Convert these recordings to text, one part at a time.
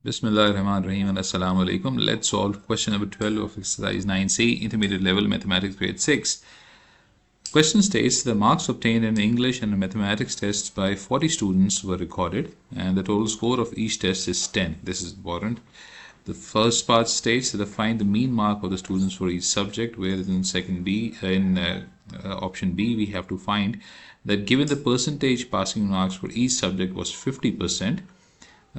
Bismillahirrahmanirrahim and Assalamu alaikum. Let's solve question number 12 of exercise 9C, intermediate level mathematics grade 6. Question states the marks obtained in English and mathematics tests by 40 students were recorded and the total score of each test is 10. This is important. The first part states that find the mean mark of the students for each subject, whereas in option B we have to find that given the percentage passing marks for each subject was 50%,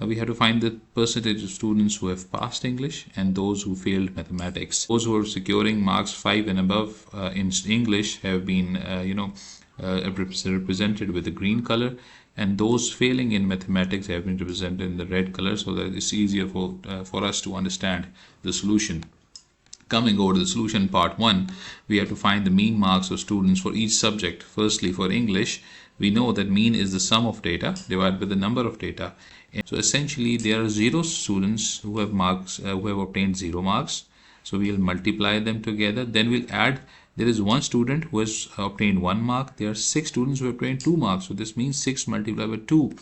we have to find the percentage of students who have passed English and those who failed mathematics. Those who are securing marks 5 and above in English have been represented with the green color, and those failing in mathematics have been represented in the red color, so that it's easier for us to understand the solution. Coming over to the solution part 1, we have to find the mean marks of students for each subject. Firstly, for English, we know that mean is the sum of data divided by the number of data. And so essentially there are 0 students who have obtained 0 marks. So we'll multiply them together. Then we'll add, there is 1 student who has obtained 1 mark. There are 6 students who have obtained 2 marks. So this means 6 multiplied by 2.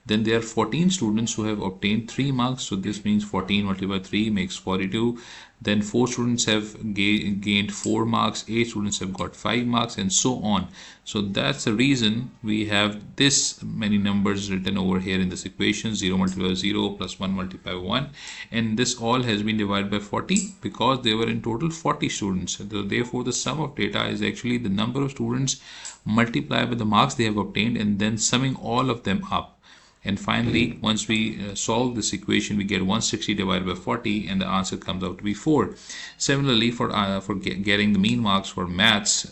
Then there are 14 students who have obtained 3 marks. So this means 14 multiplied by 3 makes 42. Then 4 students have gained 4 marks. 8 students have got 5 marks, and so on. So that's the reason we have this many numbers written over here in this equation: 0 multiplied by 0 plus 1 multiplied by 1. And this all has been divided by 40 because there were in total 40 students. So therefore, the sum of data is actually the number of students multiplied by the marks they have obtained and then summing all of them up. And finally, once we solve this equation, we get 160 divided by 40, and the answer comes out to be 4. Similarly, for getting the mean marks for maths,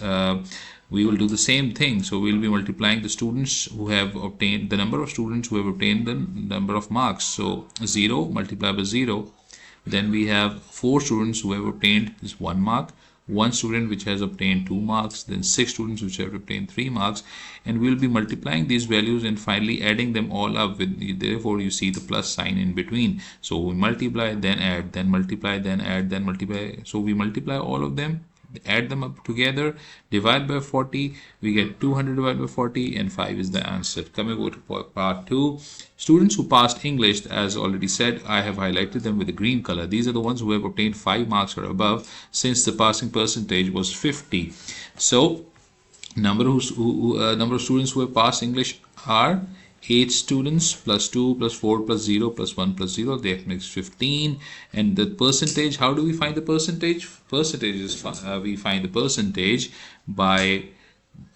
we will do the same thing. So we'll be multiplying the students who have obtained the number of students who have obtained the number of marks. So 0 multiplied by 0. Then we have 4 students who have obtained this 1 mark. 1 student which has obtained 2 marks, then 6 students which have obtained 3 marks, and we'll be multiplying these values and finally adding them all up with, therefore you see the plus sign in between. So we multiply, then add, then multiply, then add, then multiply. So we multiply all of them, add them up together, divide by 40, we get 200 divided by 40, and 5 is the answer. Coming over to part 2, students who passed English, as already said, I have highlighted them with the green color. These are the ones who have obtained 5 marks or above, since the passing percentage was 50. So number of students who have passed English are 8 students plus 2 plus 4 plus 0 plus 1 plus 0, that makes 15. And the percentage, how do we find the percentage? We find the percentage by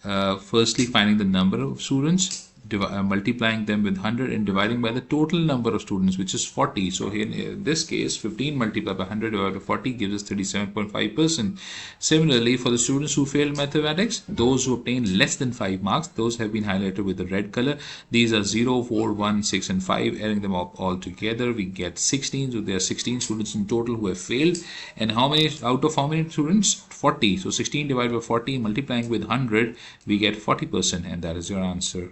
firstly finding the number of students, multiplying them with 100 and dividing by the total number of students, which is 40. So here in this case, 15 multiplied by 100 divided by 40 gives us 37.5%. Similarly, for the students who failed mathematics, those who obtained less than 5 marks, those have been highlighted with the red color. These are 0, 4, 1, 6 and 5. Adding them up all together, we get 16. So there are 16 students in total who have failed. And how many out of how many students? 40. So 16 divided by 40 multiplying with 100, we get 40%, and that is your answer.